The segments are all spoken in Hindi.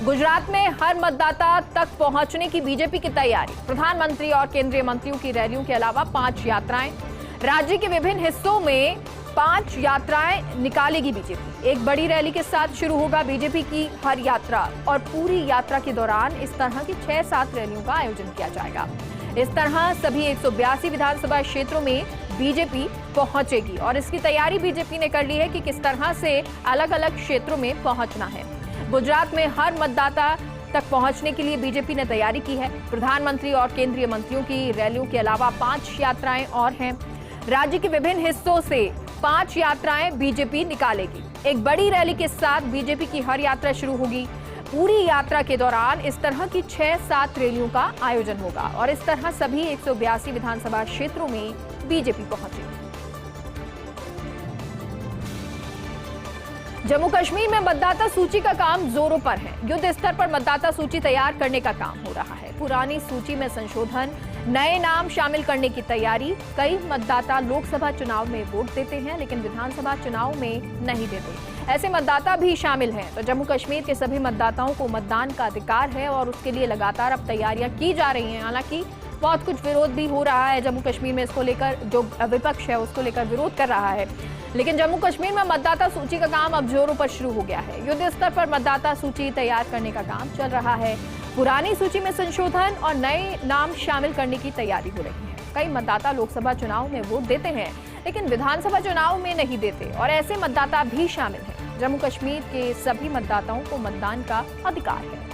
गुजरात में हर मतदाता तक पहुंचने की बीजेपी की तैयारी। प्रधानमंत्री और केंद्रीय मंत्रियों की रैलियों के अलावा 5 यात्राएं। राज्य के विभिन्न हिस्सों में 5 यात्राएं निकालेगी बीजेपी। एक बड़ी रैली के साथ शुरू होगा बीजेपी की हर यात्रा और पूरी यात्रा के दौरान इस तरह की 6-7 रैलियों का आयोजन किया जाएगा। इस तरह सभी 182 विधानसभा क्षेत्रों में बीजेपी पहुंचेगी और इसकी तैयारी बीजेपी ने कर ली है कि किस तरह से अलग अलग क्षेत्रों में पहुंचना है। गुजरात में हर मतदाता तक पहुंचने के लिए बीजेपी ने तैयारी की है। प्रधानमंत्री और केंद्रीय मंत्रियों की रैलियों के अलावा 5 यात्राएं और हैं। राज्य के विभिन्न हिस्सों से 5 यात्राएं बीजेपी निकालेगी। एक बड़ी रैली के साथ बीजेपी की हर यात्रा शुरू होगी। पूरी यात्रा के दौरान इस तरह की 6-7 रैलियों का आयोजन होगा और इस तरह सभी 182 विधानसभा क्षेत्रों में बीजेपी पहुंचेगी। जम्मू कश्मीर में मतदाता सूची का काम जोरों पर है। युद्ध स्तर पर मतदाता सूची तैयार करने का काम हो रहा है। पुरानी सूची में संशोधन, नए नाम शामिल करने की तैयारी। कई मतदाता लोकसभा चुनाव में वोट देते हैं लेकिन विधानसभा चुनाव में नहीं देते। ऐसे मतदाता भी शामिल हैं। तो जम्मू कश्मीर के सभी मतदाताओं को मतदान का अधिकार है और उसके लिए लगातार अब तैयारियां की जा रही हैं। हालांकि बहुत कुछ विरोध भी हो रहा है जम्मू कश्मीर में, इसको लेकर जो विपक्ष है उसको लेकर विरोध कर रहा है। लेकिन जम्मू कश्मीर में मतदाता सूची का काम अब जोरों पर शुरू हो गया है। युद्ध स्तर पर मतदाता सूची तैयार करने का काम चल रहा है। पुरानी सूची में संशोधन और नए नाम शामिल करने की तैयारी हो रही है। कई मतदाता लोकसभा चुनाव में वोट देते हैं लेकिन विधानसभा चुनाव में नहीं देते और ऐसे मतदाता भी शामिल हैं। जम्मू कश्मीर के सभी मतदाताओं को मतदान का अधिकार है।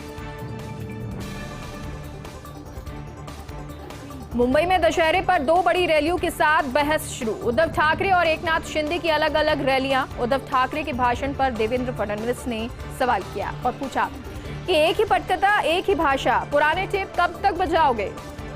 मुंबई में दशहरे पर 2 बड़ी रैलियों के साथ बहस शुरू। उद्धव ठाकरे और एकनाथ शिंदे की अलग अलग रैलियां। उद्धव ठाकरे के भाषण पर देवेंद्र फडणवीस ने सवाल किया और पूछा कि एक ही पटकथा, एक ही भाषा, पुराने टेप कब तक बजाओगे?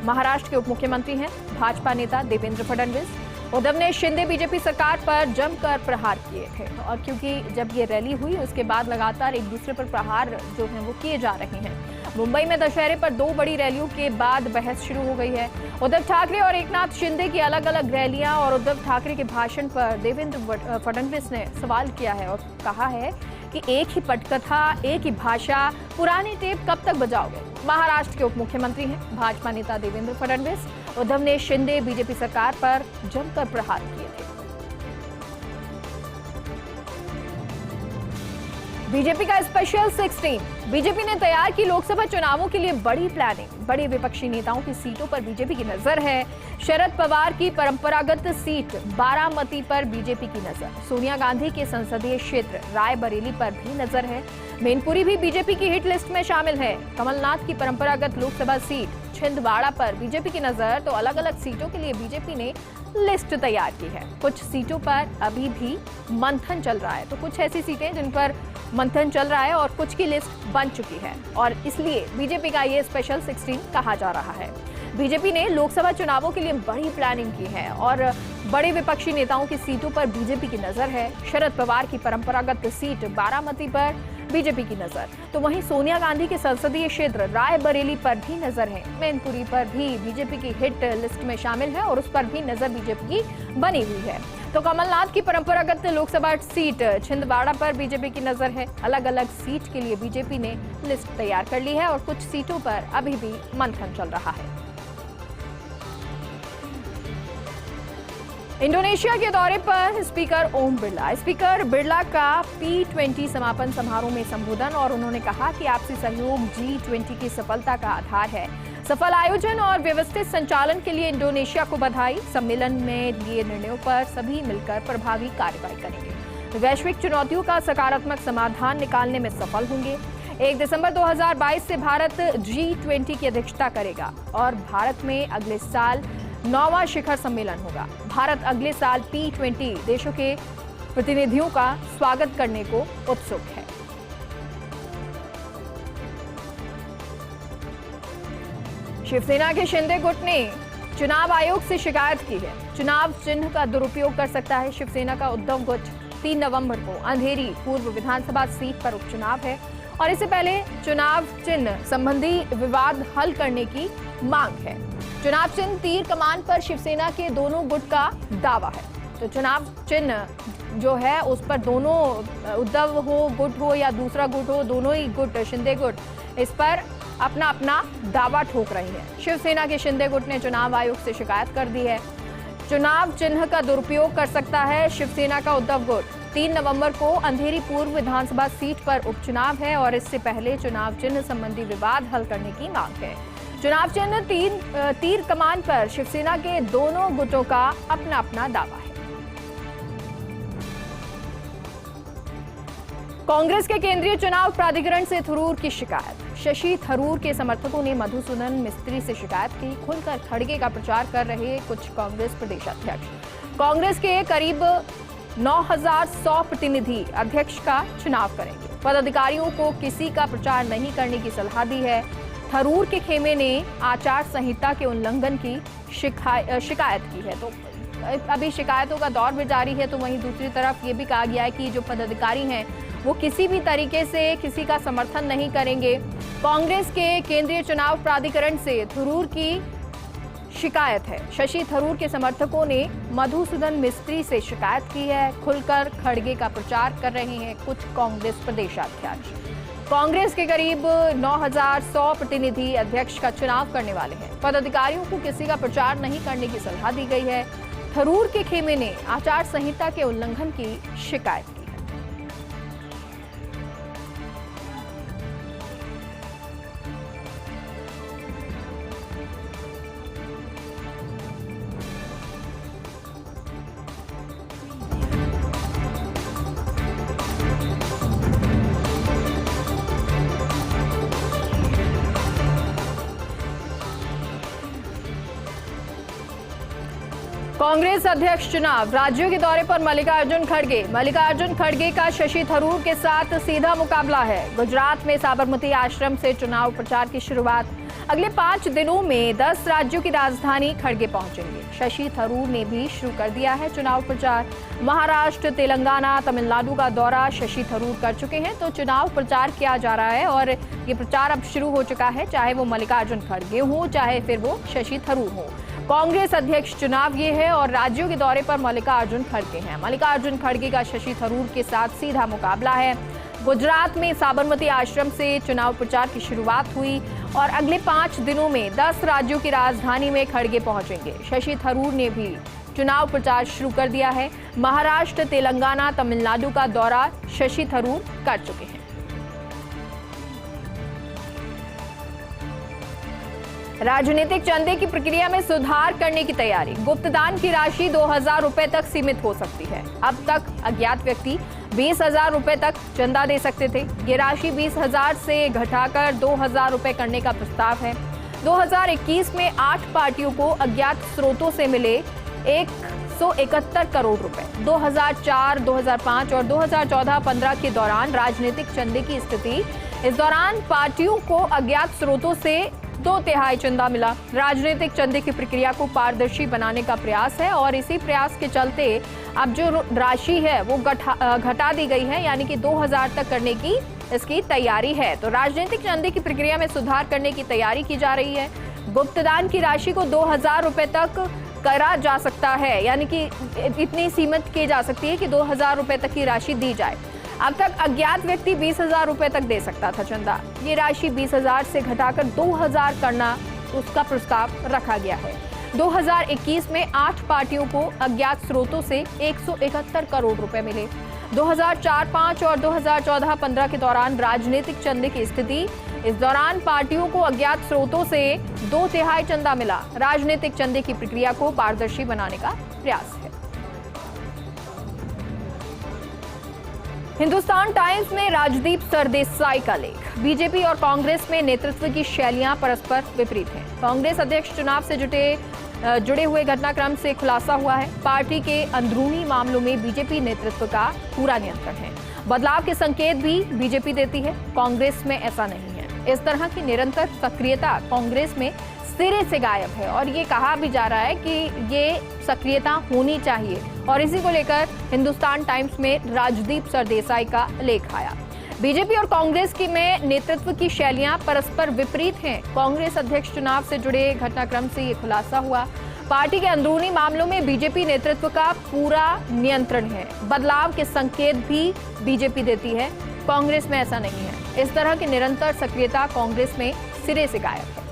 महाराष्ट्र के उप मुख्यमंत्री हैं भाजपा नेता देवेंद्र फडणवीस। उद्धव ने शिंदे बीजेपी सरकार पर जमकर प्रहार किए थे और क्योंकि जब ये रैली हुई उसके बाद लगातार एक दूसरे पर प्रहार जो है वो किए जा रहे हैं। मुंबई में दशहरे पर 2 बड़ी रैलियों के बाद बहस शुरू हो गई है। उद्धव ठाकरे और एकनाथ शिंदे की अलग अलग रैलियां और उद्धव ठाकरे के भाषण पर देवेंद्र फडणवीस ने सवाल किया है और कहा है कि एक ही पटकथा, एक ही भाषा, पुरानी टेप कब तक बजाओगे? महाराष्ट्र के उप मुख्यमंत्री हैं भाजपा नेता देवेंद्र फडणवीस। उद्धव ने शिंदे बीजेपी सरकार पर जमकर प्रहार किए थे। बीजेपी का स्पेशल 16। बीजेपी ने तैयार की लोकसभा चुनावों के लिए बड़ी प्लानिंग। बड़े विपक्षी नेताओं की सीटों पर बीजेपी की नजर है। शरद पवार की परंपरागत सीट बारामती पर बीजेपी की नजर। सोनिया गांधी के संसदीय क्षेत्र रायबरेली पर भी नजर है। मैनपुरी भी बीजेपी की हिट लिस्ट में शामिल है। कमलनाथ की परंपरागत लोकसभा सीट छिंदवाड़ा पर बीजेपी की नजर। तो अलग अलग सीटों के लिए बीजेपी ने लिस्ट तैयार की है। कुछ सीटों पर अभी भी मंथन चल रहा है, तो कुछ ऐसी सीटें जिन पर मंथन चल रहा है और कुछ की लिस्ट बन चुकी है और इसलिए बीजेपी का ये स्पेशल 16 कहा जा रहा है। बीजेपी ने लोकसभा चुनावों के लिए बड़ी प्लानिंग की है और बड़े विपक्षी नेताओं की सीटों पर बीजेपी की नजर है। शरद पवार की परंपरागत सीट बारामती पर बीजेपी की नजर, तो वहीं सोनिया गांधी के संसदीय क्षेत्र रायबरेली पर भी नजर है। मैनपुरी पर भी बीजेपी की हिट लिस्ट में शामिल है और उस पर भी नजर बीजेपी की बनी हुई है। तो कमलनाथ की परंपरागत लोकसभा सीट छिंदवाड़ा पर बीजेपी की नजर है। अलग अलग सीट के लिए बीजेपी ने लिस्ट तैयार कर ली है और कुछ सीटों पर अभी भी मंथन चल रहा है। इंडोनेशिया के दौरे पर स्पीकर ओम बिरला। स्पीकर बिरला का P20 समापन समारोह में संबोधन और उन्होंने कहा कि आपसी सहयोग G20 की सफलता का आधार है। सफल आयोजन और व्यवस्थित संचालन के लिए इंडोनेशिया को बधाई। सम्मेलन में लिए निर्णयों पर सभी मिलकर प्रभावी कार्रवाई करेंगे। वैश्विक चुनौतियों का सकारात्मक समाधान निकालने में सफल होंगे। 1 दिसंबर 2022 से भारत G20 की अध्यक्षता करेगा और भारत में अगले साल 9वां शिखर सम्मेलन होगा। भारत अगले साल P20 देशों के प्रतिनिधियों का स्वागत करने को उत्सुक है। शिवसेना के शिंदे गुट ने चुनाव आयोग से शिकायत की है। चुनाव चिन्ह का दुरुपयोग कर सकता है शिवसेना का उद्धव गुट। 3 नवंबर को अंधेरी पूर्व विधानसभा सीट पर उपचुनाव है और इससे पहले चुनाव चिन्ह संबंधी विवाद हल करने की मांग है। चुनाव चिन्ह तीर कमान पर शिवसेना के दोनों गुट का दावा है। तो चुनाव चिन्ह जो है उस पर दोनों उद्धव हो गुट हो या दूसरा गुट हो, दोनों ही गुट शिंदे गुट इस पर अपना अपना दावा ठोक रही है। शिवसेना के शिंदे गुट ने चुनाव आयोग से शिकायत कर दी है। चुनाव चिन्ह का दुरुपयोग कर सकता है शिवसेना का उद्धव गुट। 3 नवंबर को अंधेरी पूर्व विधानसभा सीट पर उपचुनाव है और इससे पहले चुनाव चिन्ह संबंधी विवाद हल करने की मांग है। चुनाव चिन्ह तीर कमान पर शिवसेना के दोनों गुटों का अपना अपना दावा है। कांग्रेस के केंद्रीय चुनाव प्राधिकरण से थरूर की शिकायत। शशि थरूर के समर्थकों ने मधुसूदन मिस्त्री से शिकायत की। खुलकर खड़गे का प्रचार कर रहे कुछ कांग्रेस प्रदेशाध्यक्ष कांग्रेस के करीब 9100 प्रतिनिधि अध्यक्ष का चुनाव करेंगे। पदाधिकारियों को किसी का प्रचार नहीं करने की सलाह दी है। थरूर के खेमे ने आचार संहिता के उल्लंघन की शिकायत की है। तो अभी शिकायतों का दौर भी जारी है। तो वहीं दूसरी तरफ ये भी कहा गया है कि जो पदाधिकारी हैं वो किसी भी तरीके से किसी का समर्थन नहीं करेंगे। कांग्रेस के केंद्रीय चुनाव प्राधिकरण से थरूर की शिकायत है। शशि थरूर के समर्थकों ने मधुसूदन मिस्त्री से शिकायत की है। खुलकर खड़गे का प्रचार कर रहे हैं कुछ कांग्रेस प्रदेशाध्यक्ष। कांग्रेस के करीब 9100 प्रतिनिधि अध्यक्ष का चुनाव करने वाले हैं। पदाधिकारियों को किसी का प्रचार नहीं करने की सलाह दी गई है। थरूर के खेमे ने आचार संहिता के उल्लंघन की शिकायत की है। कांग्रेस अध्यक्ष चुनाव, राज्यों के दौरे पर मल्लिकार्जुन खड़गे का शशि थरूर के साथ सीधा मुकाबला है। गुजरात में साबरमती आश्रम से चुनाव प्रचार की शुरुआत। अगले 5 दिनों में 10 राज्यों की राजधानी खड़गे पहुंचेंगे। शशि थरूर ने भी शुरू कर दिया है चुनाव प्रचार। महाराष्ट्र, तेलंगाना, तमिलनाडु का दौरा शशि थरूर कर चुके हैं। तो चुनाव प्रचार किया जा रहा है और ये प्रचार अब शुरू हो चुका है, चाहे वो मल्लिकार्जुन खड़गे हो चाहे फिर वो शशि थरूर हो। कांग्रेस अध्यक्ष चुनाव ये है और राज्यों के दौरे पर मल्लिकार्जुन खड़गे हैं। मल्लिकार्जुन खड़गे का शशि थरूर के साथ सीधा मुकाबला है। गुजरात में साबरमती आश्रम से चुनाव प्रचार की शुरुआत हुई और अगले 5 दिनों में 10 राज्यों की राजधानी में खड़गे पहुंचेंगे। शशि थरूर ने भी चुनाव प्रचार शुरू कर दिया है। महाराष्ट्र, तेलंगाना, तमिलनाडु का दौरा शशि थरूर कर चुके हैं। राजनीतिक चंदे की प्रक्रिया में सुधार करने की तैयारी। गुप्तदान की राशि 2000 रुपए तक सीमित हो सकती है। अब तक अज्ञात व्यक्ति 20,000 रुपए तक चंदा दे सकते थे। ये राशि 20,000 से घटाकर 2,000 रुपए करने का प्रस्ताव है। 2021 में 8 पार्टियों को अज्ञात स्रोतों से मिले 171 करोड़ रुपए। 2004, 2005 और 2014-15 के दौरान राजनीतिक चंदे की स्थिति। इस दौरान पार्टियों को अज्ञात स्रोतों से 2/3 चंदा मिला। राजनीतिक चंदे की प्रक्रिया को पारदर्शी बनाने का प्रयास है और इसी प्रयास के चलते अब जो राशि है वो घटा दी गई है, यानी कि 2000 तक करने की इसकी तैयारी है। तो राजनीतिक चंदे की प्रक्रिया में सुधार करने की तैयारी की जा रही है। गुप्तदान की राशि को 2000 रुपए तक करा जा सकता है, यानी कि इतनी सीमित की जा सकती है कि 2000 रुपए तक की राशि दी जाए। अब तक अज्ञात व्यक्ति 20,000 रुपए तक दे सकता था चंदा। ये राशि 20,000 से घटाकर 2,000 करना उसका प्रस्ताव रखा गया है। 2021 में 8 पार्टियों को अज्ञात स्रोतों से 171 करोड़ रुपए मिले। 2004-05 और 2014-15 के दौरान राजनीतिक चंदे की स्थिति। इस दौरान पार्टियों को अज्ञात स्रोतों से 2/3 चंदा मिला। राजनीतिक चंदे की प्रक्रिया को पारदर्शी बनाने का प्रयास है। हिंदुस्तान टाइम्स में राजदीप सरदेसाई का लेख। बीजेपी और कांग्रेस में नेतृत्व की शैलियां परस्पर विपरीत हैं। कांग्रेस अध्यक्ष चुनाव से जुड़े हुए घटनाक्रम से खुलासा हुआ है। पार्टी के अंदरूनी मामलों में बीजेपी नेतृत्व का पूरा नियंत्रण है। बदलाव के संकेत भी बीजेपी देती है, कांग्रेस में ऐसा नहीं है। इस तरह की निरंतर सक्रियता कांग्रेस में सिरे से गायब है और ये कहा भी जा रहा है कि ये सक्रियता होनी चाहिए और इसी को लेकर हिंदुस्तान टाइम्स में राजदीप सरदेसाई का लेख आया। बीजेपी और कांग्रेस की में नेतृत्व की शैलियां परस्पर विपरीत हैं। कांग्रेस अध्यक्ष चुनाव से जुड़े घटनाक्रम से ये खुलासा हुआ। पार्टी के अंदरूनी मामलों में बीजेपी नेतृत्व का पूरा नियंत्रण है। बदलाव के संकेत भी बीजेपी देती है, कांग्रेस में ऐसा नहीं है। इस तरह की निरंतर सक्रियता कांग्रेस में सिरे से गायब है।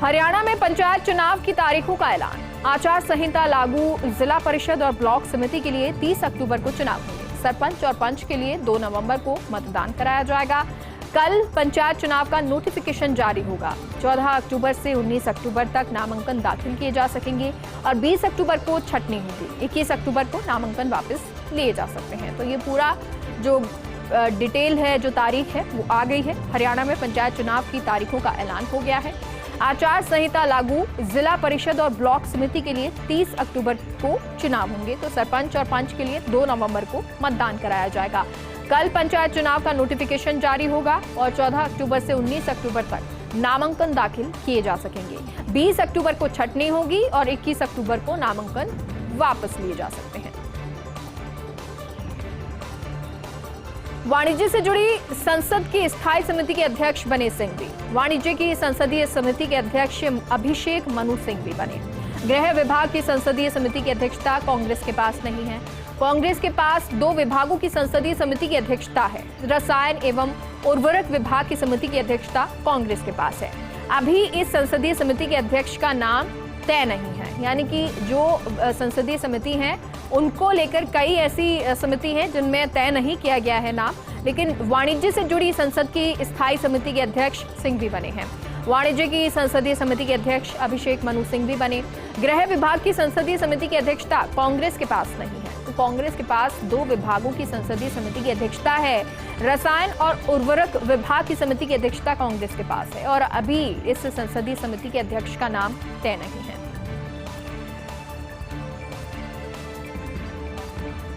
हरियाणा में पंचायत चुनाव की तारीखों का ऐलान। आचार संहिता लागू, जिला परिषद और ब्लॉक समिति के लिए 30 अक्टूबर को चुनाव होंगे। सरपंच और पंच के लिए 2 नवंबर को मतदान कराया जाएगा। कल पंचायत चुनाव का नोटिफिकेशन जारी होगा। 14 अक्टूबर से 19 अक्टूबर तक नामांकन दाखिल किए जा सकेंगे और 20 अक्टूबर को छंटनी होगी। 21 अक्टूबर को नामांकन वापस लिए जा सकते हैं। तो ये पूरा जो डिटेल है, जो तारीख है, वो आ गई है। हरियाणा में पंचायत चुनाव की तारीखों का ऐलान हो गया है। आचार संहिता लागू, जिला परिषद और ब्लॉक समिति के लिए 30 अक्टूबर को चुनाव होंगे। तो सरपंच और पंच के लिए 2 नवंबर को मतदान कराया जाएगा। कल पंचायत चुनाव का नोटिफिकेशन जारी होगा और 14 अक्टूबर से 19 अक्टूबर तक नामांकन दाखिल किए जा सकेंगे। 20 अक्टूबर को छंटनी होगी और 21 अक्टूबर को नामांकन वापस लिए जा सकते हैं। वाणिज्य से जुड़ी संसद की स्थायी समिति के अध्यक्ष बने सिंघवी। वाणिज्य की संसदीय समिति के अध्यक्ष अभिषेक मनु सिंघवी बने। गृह विभाग की संसदीय समिति की अध्यक्षता कांग्रेस के पास नहीं है। कांग्रेस के पास 2 विभागों की संसदीय समिति की अध्यक्षता है। रसायन एवं उर्वरक विभाग की समिति की अध्यक्षता कांग्रेस के पास है। अभी इस संसदीय समिति के अध्यक्ष का नाम तय नहीं है, यानी कि जो संसदीय समिति है उनको लेकर कई ऐसी समिति हैं जिनमें तय नहीं किया गया है नाम, लेकिन वाणिज्य से जुड़ी संसद की स्थायी समिति के अध्यक्ष सिंघवी बने हैं। वाणिज्य की संसदीय समिति के अध्यक्ष अभिषेक मनु सिंघवी बने। गृह विभाग की संसदीय समिति की अध्यक्षता कांग्रेस के पास नहीं है। तो कांग्रेस के पास 2 विभागों की संसदीय समिति की अध्यक्षता है। रसायन और उर्वरक विभाग की समिति की अध्यक्षता कांग्रेस के पास है और अभी इस संसदीय समिति के अध्यक्ष का नाम तय नहीं है।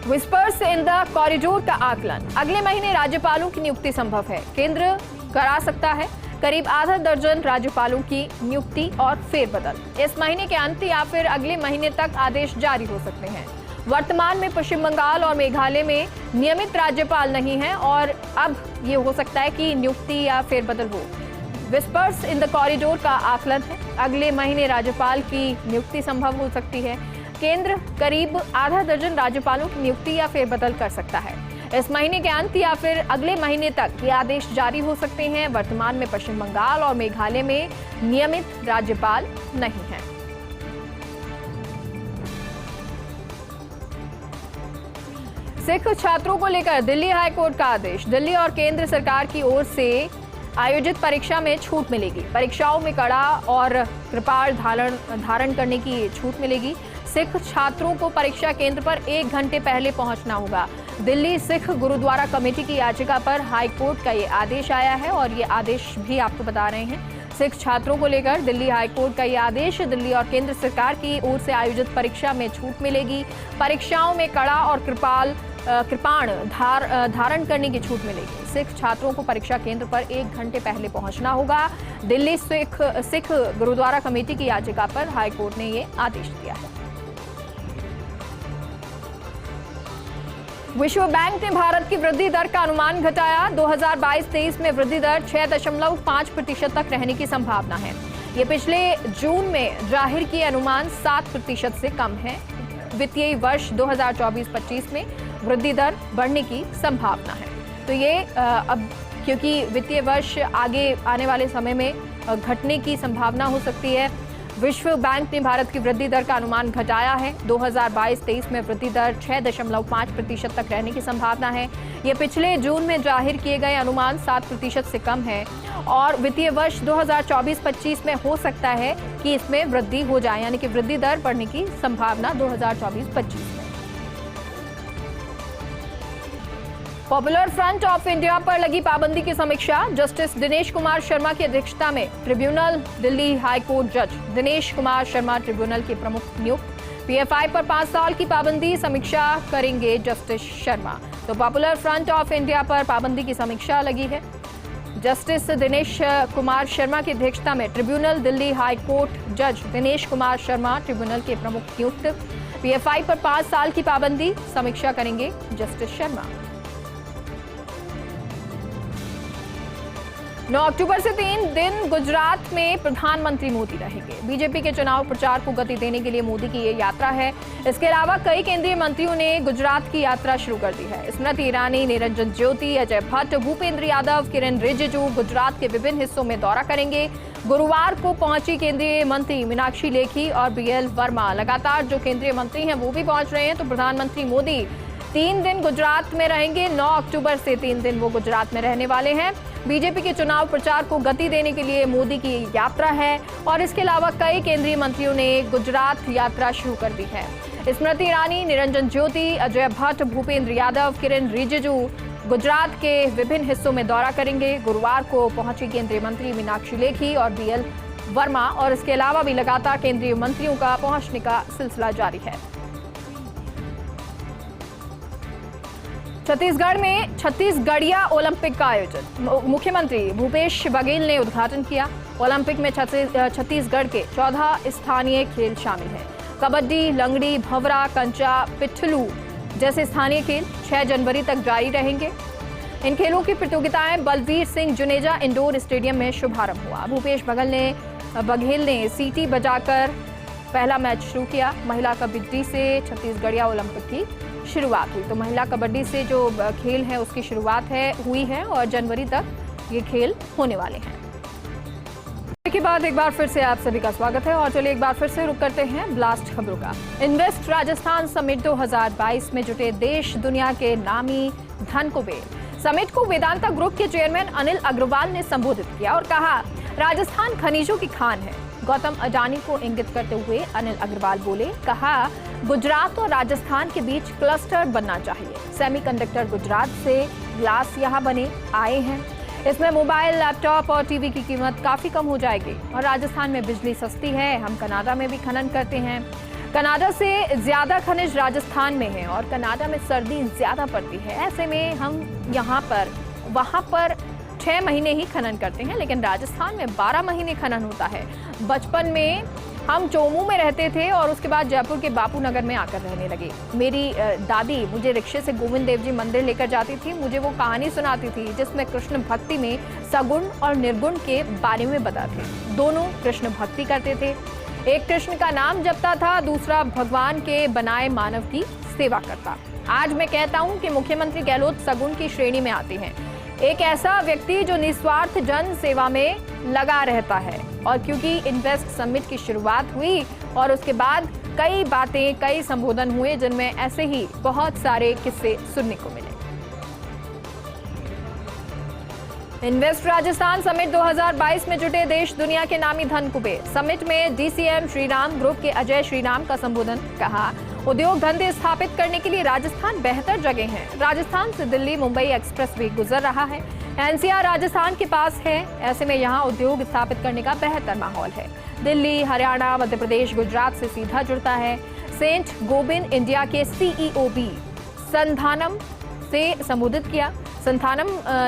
विस्पर्स इन द कॉरिडोर का आकलन। अगले महीने राज्यपालों की नियुक्ति संभव है। केंद्र करा सकता है करीब आधा दर्जन राज्यपालों की नियुक्ति और फेरबदल। इस महीने के अंत या फिर अगले महीने तक आदेश जारी हो सकते हैं। वर्तमान में पश्चिम बंगाल और मेघालय में नियमित राज्यपाल नहीं है और अब ये हो सकता है कि नियुक्ति या फेरबदल हो। विस्पर्स इन द कॉरिडोर का आकलन है। अगले महीने राज्यपाल की नियुक्ति संभव हो सकती है। केंद्र करीब आधा दर्जन राज्यपालों की नियुक्ति या फेरबदल कर सकता है। इस महीने के अंत या फिर अगले महीने तक ये आदेश जारी हो सकते हैं। वर्तमान में पश्चिम बंगाल और मेघालय में नियमित राज्यपाल नहीं है। सिख छात्रों को लेकर दिल्ली हाईकोर्ट का आदेश। दिल्ली और केंद्र सरकार की ओर से आयोजित परीक्षा में छूट मिलेगी। परीक्षाओं में कड़ा और कृपाल धारण करने की छूट मिलेगी। सिख छात्रों को परीक्षा केंद्र पर 1 घंटे पहले पहुंचना होगा। दिल्ली सिख गुरुद्वारा कमेटी की याचिका पर हाईकोर्ट का ये आदेश आया है और ये आदेश भी आपको बता रहे हैं। सिख छात्रों को लेकर दिल्ली हाईकोर्ट का ये आदेश। दिल्ली और केंद्र सरकार की ओर से आयोजित परीक्षा में छूट मिलेगी। परीक्षाओं में कड़ा और कृपाण धारण करने की छूट मिलेगी। सिख छात्रों को परीक्षा केंद्र पर 1 घंटे पहले पहुंचना होगा। दिल्ली सिख गुरुद्वारा कमेटी की याचिका पर हाईकोर्ट ने ये आदेश दिया है। विश्व बैंक ने भारत की वृद्धि दर का अनुमान घटाया। 2022-23 में वृद्धि दर 6.5% तक रहने की संभावना है। ये पिछले जून में जाहिर किए अनुमान 7% से कम है। वित्तीय वर्ष 2024-25 में वृद्धि दर बढ़ने की संभावना है। तो ये अब क्योंकि वित्तीय वर्ष आगे आने वाले समय में घटने की संभावना हो सकती है, विश्व बैंक ने भारत की वृद्धि दर का अनुमान घटाया है। 2022-23 में वृद्धि दर 6.5% तक रहने की संभावना है। ये पिछले जून में जाहिर किए गए अनुमान 7% से कम है और वित्तीय वर्ष 2024-25 में हो सकता है कि इसमें वृद्धि हो जाए, यानी कि वृद्धि दर बढ़ने की संभावना 2024-25 में। पॉपुलर फ्रंट ऑफ इंडिया पर लगी पाबंदी की समीक्षा। जस्टिस दिनेश कुमार शर्मा की अध्यक्षता में ट्रिब्यूनल। दिल्ली हाईकोर्ट जज दिनेश कुमार शर्मा ट्रिब्यूनल के प्रमुख नियुक्त। पीएफआई पर 5 साल की पाबंदी समीक्षा करेंगे जस्टिस शर्मा। तो पॉपुलर फ्रंट ऑफ इंडिया पर पाबंदी की समीक्षा लगी है। जस्टिस दिनेश कुमार शर्मा की अध्यक्षता में ट्रिब्यूनल। दिल्ली हाईकोर्ट जज दिनेश कुमार शर्मा ट्रिब्यूनल के प्रमुख नियुक्त। पीएफआई पर 5 साल की पाबंदी समीक्षा करेंगे जस्टिस शर्मा। 9 अक्टूबर से 3 दिन गुजरात में प्रधानमंत्री मोदी रहेंगे। बीजेपी के चुनाव प्रचार को गति देने के लिए मोदी की ये यात्रा है। इसके अलावा कई केंद्रीय मंत्रियों ने गुजरात की यात्रा शुरू कर दी है। स्मृति ईरानी, निरंजन ज्योति, अजय भट्ट, भूपेंद्र यादव, किरेन रिजिजू गुजरात के विभिन्न हिस्सों में दौरा करेंगे। गुरुवार को पहुंची केंद्रीय मंत्री मीनाक्षी लेखी और बीएल वर्मा। लगातार जो केंद्रीय मंत्री हैं वो भी पहुंच रहे हैं। तो प्रधानमंत्री मोदी 3 दिन गुजरात में रहेंगे। 9 अक्टूबर से 3 दिन वो गुजरात में रहने वाले हैं। बीजेपी के चुनाव प्रचार को गति देने के लिए मोदी की यात्रा है और इसके अलावा कई केंद्रीय मंत्रियों ने गुजरात यात्रा शुरू कर दी है। स्मृति ईरानी, निरंजन ज्योति, अजय भट्ट, भूपेंद्र यादव, किरेन रिजिजू गुजरात के विभिन्न हिस्सों में दौरा करेंगे। गुरुवार को पहुंची केंद्रीय मंत्री मीनाक्षी लेखी और बीएल वर्मा और इसके अलावा भी लगातार केंद्रीय मंत्रियों का पहुंचने का सिलसिला जारी है। छत्तीसगढ़ में छत्तीसगढ़िया ओलंपिक का आयोजन मुख्यमंत्री भूपेश बघेल ने उद्घाटन किया। ओलंपिक में छत्तीसगढ़ के 14 स्थानीय खेल शामिल हैं। कबड्डी, लंगड़ी, भंवरा, कंचा, पिट्ठलू जैसे स्थानीय खेल 6 जनवरी तक जारी रहेंगे। इन खेलों की प्रतियोगिताएं बलवीर सिंह जुनेजा इंडोर स्टेडियम में शुभारंभ हुआ। भूपेश बघेल ने सीटी बजाकर पहला मैच शुरू किया। महिला कबड्डी से छत्तीसगढ़िया ओलंपिक की शुरुआत हुई। तो महिला कबड्डी से जो खेल है उसकी शुरुआत हुई है और जनवरी तक ये खेल होने वाले हैं। के बाद एक बार फिर से आप सभी का स्वागत है और चलिए एक बार फिर से रुक करते हैं ब्लास्ट खबरों का। इन्वेस्ट राजस्थान समिट 2022 में जुटे देश दुनिया के नामी धन कुबेर। समिट को वेदांता ग्रुप के चेयरमैन अनिल अग्रवाल ने संबोधित किया और कहा, राजस्थान खनिजों की खान है। गौतम अडानी को इंगित करते हुए अनिल अग्रवाल बोले, कहा गुजरात और राजस्थान के बीच क्लस्टर बनना चाहिए। सेमीकंडक्टर गुजरात से ग्लास यहाँ बने आए हैं। इसमें मोबाइल, लैपटॉप और टीवी की कीमत काफी कम हो जाएगी और राजस्थान में बिजली सस्ती है। हम कनाडा में भी खनन करते हैं। कनाडा से ज्यादा खनिज राजस्थान में है और कनाडा में सर्दी ज्यादा पड़ती है। ऐसे में हम वहां पर 6 महीने ही खनन करते हैं, लेकिन राजस्थान में 12 महीने खनन होता है। बचपन में हम चोमू में रहते थे और उसके बाद जयपुर के बापू नगर में आकर रहने लगे। मेरी दादी मुझे रिक्शे से गोविंद देव जी मंदिर लेकर जाती थी। मुझे वो कहानी सुनाती थी जिसमें कृष्ण भक्ति में सगुण और निर्गुण के बारे में बताते। दोनों कृष्ण भक्ति करते थे। एक कृष्ण का नाम जपता था, दूसरा भगवान के बनाए मानव की सेवा करता। आज मैं कहता हूँ कि मुख्यमंत्री गहलोत सगुण की श्रेणी में आते हैं। एक ऐसा व्यक्ति जो निस्वार्थ जन सेवा में लगा रहता है। और क्योंकि इन्वेस्ट समिट की शुरुआत हुई और उसके बाद कई बातें, कई संबोधन हुए जिनमें ऐसे ही बहुत सारे किस्से सुनने को मिले। इन्वेस्ट राजस्थान समिट 2022 में जुटे देश दुनिया के नामी धन कुबेर। समिट में डीसीएम श्रीराम ग्रुप के अजय श्रीराम का संबोधन। कहा, उद्योग धंधे स्थापित करने के लिए राजस्थान बेहतर जगह है। राजस्थान से दिल्ली मुंबई एक्सप्रेस वे गुजर रहा है। एनसीआर राजस्थान के पास है। ऐसे में यहाँ उद्योग स्थापित करने का बेहतर माहौल है। दिल्ली, हरियाणा, मध्य प्रदेश, गुजरात से सीधा जुड़ता है। सेंट गोबिन इंडिया के सीईओ भी संथानम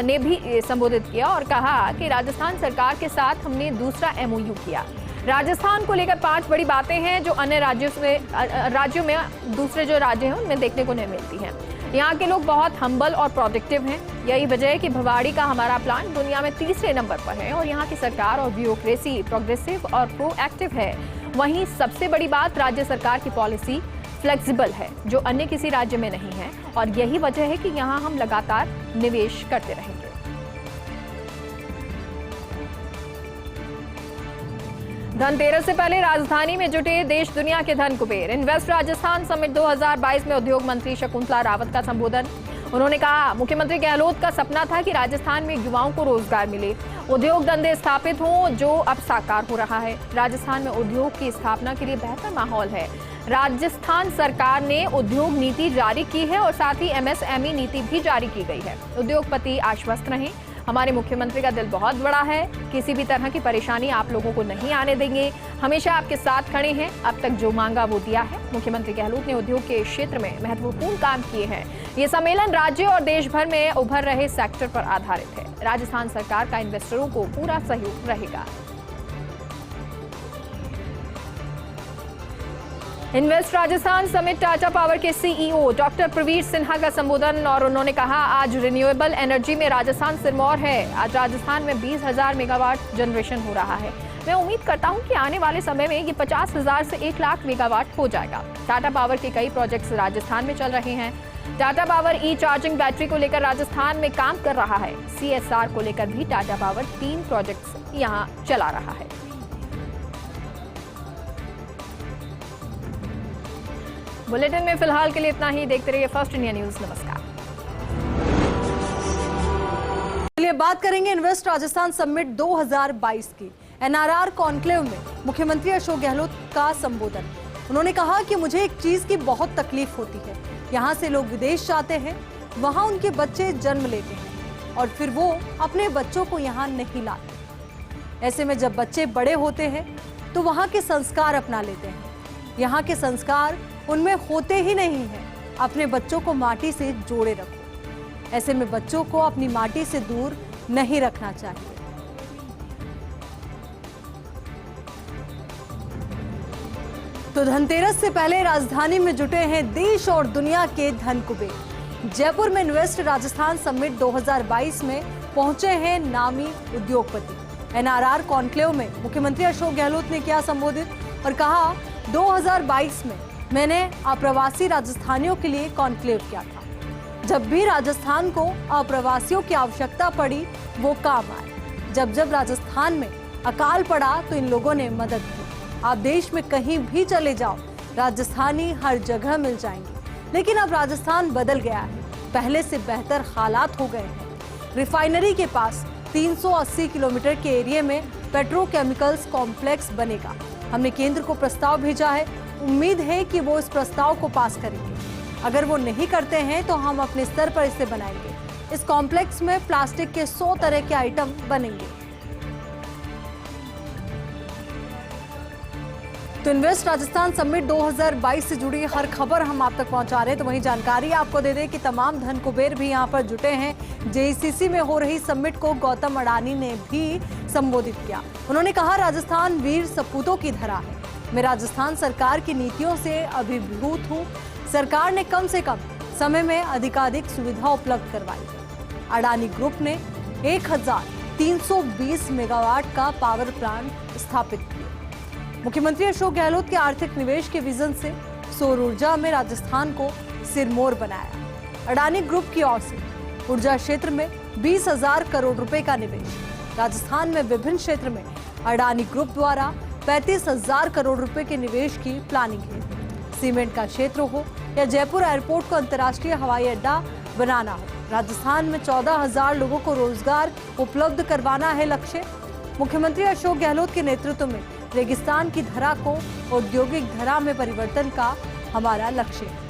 ने भी संबोधित किया और कहा कि राजस्थान सरकार के साथ हमने दूसरा एमओयू किया। राजस्थान को लेकर 5 बड़ी बातें हैं जो अन्य राज्यों में दूसरे जो राज्य हैं उनमें देखने को नहीं मिलती हैं। यहाँ के लोग बहुत हम्बल और प्रोडक्टिव हैं। यही वजह है कि भिवाड़ी का हमारा प्लांट दुनिया में 3रे नंबर पर है और यहाँ की सरकार और ब्यूरोक्रेसी प्रोग्रेसिव और प्रोएक्टिव है। वहीं सबसे बड़ी बात, राज्य सरकार की पॉलिसी फ्लेक्सिबल है जो अन्य किसी राज्य में नहीं है और यही वजह है कि यहाँ हम लगातार निवेश करते रहेंगे। धनतेरस से पहले राजधानी में जुटे देश दुनिया के धन कुबेर। इन्वेस्ट राजस्थान समिट 2022 में उद्योग मंत्री शकुंतला रावत का संबोधन। उन्होंने कहा, मुख्यमंत्री गहलोत का सपना था कि राजस्थान में युवाओं को रोजगार मिले, उद्योग धंधे स्थापित हों, जो अब साकार हो रहा है। राजस्थान में उद्योग की स्थापना के लिए बेहतर माहौल है। राजस्थान सरकार ने उद्योग नीति जारी की है और साथ ही एमएसएमई नीति भी जारी की गई है। उद्योगपति आश्वस्त रहें, हमारे मुख्यमंत्री का दिल बहुत बड़ा है। किसी भी तरह की परेशानी आप लोगों को नहीं आने देंगे। हमेशा आपके साथ खड़े हैं। अब तक जो मांगा वो दिया है। मुख्यमंत्री गहलोत ने उद्योग के क्षेत्र में महत्वपूर्ण काम किए हैं। ये सम्मेलन राज्य और देश भर में उभर रहे सेक्टर पर आधारित है। राजस्थान सरकार का इन्वेस्टरों को पूरा सहयोग रहेगा। Invest Rajasthan summit Tata power के सीईओ डॉक्टर प्रवीर सिन्हा का संबोधन, और उन्होंने कहा आज रिन्यूएबल एनर्जी में राजस्थान सिरमौर है। आज राजस्थान में 20,000 मेगावाट जनरेशन हो रहा है। मैं उम्मीद करता हूं कि आने वाले समय में ये 50,000 से 1 लाख मेगावाट हो जाएगा। टाटा पावर के कई प्रोजेक्ट्स राजस्थान में चल रहे हैं। Tata power e charging battery को लेकर राजस्थान में काम कर रहा है। CSR को लेकर भी टाटा पावर 3 प्रोजेक्ट्स यहां चला रहा है। बुलेटिन में फिलहाल के लिए इतना ही। देखते रहिए फर्स्ट इंडिया न्यूज। नमस्कार। चलिए बात करेंगे इन्वेस्ट राजस्थान समिट 2022 की। NRR कॉन्क्लेव में मुख्यमंत्री अशोक गहलोत का संबोधन। उन्होंने कहा कि मुझे एक चीज की बहुत तकलीफ होती है, यहाँ से लोग विदेश जाते हैं, वहाँ उनके बच्चे जन्म लेते हैं और फिर वो अपने बच्चों को यहाँ नहीं लाते। ऐसे में जब बच्चे बड़े होते हैं तो वहाँ के संस्कार अपना लेते हैं। यहाँ के संस्कार उनमें होते ही नहीं हैं। अपने बच्चों को माटी से जोड़े रखो। ऐसे में बच्चों को अपनी माटी से दूर नहीं रखना चाहिए। तो धनतेरस से पहले राजधानी में जुटे हैं देश और दुनिया के धन कुबेर। जयपुर में इन्वेस्ट राजस्थान समिट 2022 में पहुंचे हैं नामी उद्योगपति। NRR कॉन्क्लेव में मुख्यमंत्री अशोक गहलोत ने किया संबोधित और कहा 2022 में मैंने अप्रवासी राजस्थानियों के लिए कॉन्क्लेव किया था। जब भी राजस्थान को अप्रवासियों की आवश्यकता पड़ी वो काम आए। जब जब राजस्थान में अकाल पड़ा तो इन लोगों ने मदद की। आप देश में कहीं भी चले जाओ, राजस्थानी हर जगह मिल जाएंगे। लेकिन अब राजस्थान बदल गया है। पहले से बेहतर हालात हो गए हैं। रिफाइनरी के पास 380 किलोमीटर के एरिया में पेट्रोकेमिकल्स कॉम्प्लेक्स बनेगा। हमने केंद्र को प्रस्ताव भेजा है। उम्मीद है कि वो इस प्रस्ताव को पास करेंगे। अगर वो नहीं करते हैं तो हम अपने स्तर पर इसे बनाएंगे। इस कॉम्प्लेक्स में प्लास्टिक के 100 तरह के आइटम बनेंगे। तो इन्वेस्ट राजस्थान समिट 2022 से जुड़ी हर खबर हम आप तक पहुंचा रहे हैं। तो वहीं जानकारी आपको दे दें कि तमाम धन कुबेर भी यहां पर जुटे हैं। JCC में हो रही समिट को गौतम अडानी ने भी संबोधित किया। उन्होंने कहा राजस्थान वीर सपूतों की धरा है। मैं राजस्थान सरकार की नीतियों से अभिभूत हूँ। सरकार ने कम से कम समय में अधिकाधिक सुविधा उपलब्ध करवाई। अडानी ग्रुप ने 1320 मेगावाट का पावर प्लांट स्थापित किया। मुख्यमंत्री अशोक गहलोत के आर्थिक निवेश के विजन से सौर ऊर्जा में राजस्थान को सिरमौर बनाया। अडानी ग्रुप की ओर से ऊर्जा क्षेत्र में 20,000 करोड़ रुपए का निवेश। राजस्थान में विभिन्न क्षेत्र में अडानी ग्रुप द्वारा 35,000 करोड़ रुपए के निवेश की प्लानिंग है। सीमेंट का क्षेत्र हो या जयपुर एयरपोर्ट को अंतर्राष्ट्रीय हवाई अड्डा बनाना हो, राजस्थान में 14,000 लोगों को रोजगार उपलब्ध करवाना है लक्ष्य। मुख्यमंत्री अशोक गहलोत के नेतृत्व में रेगिस्तान की धरा को औद्योगिक धरा में परिवर्तन का हमारा लक्ष्य है।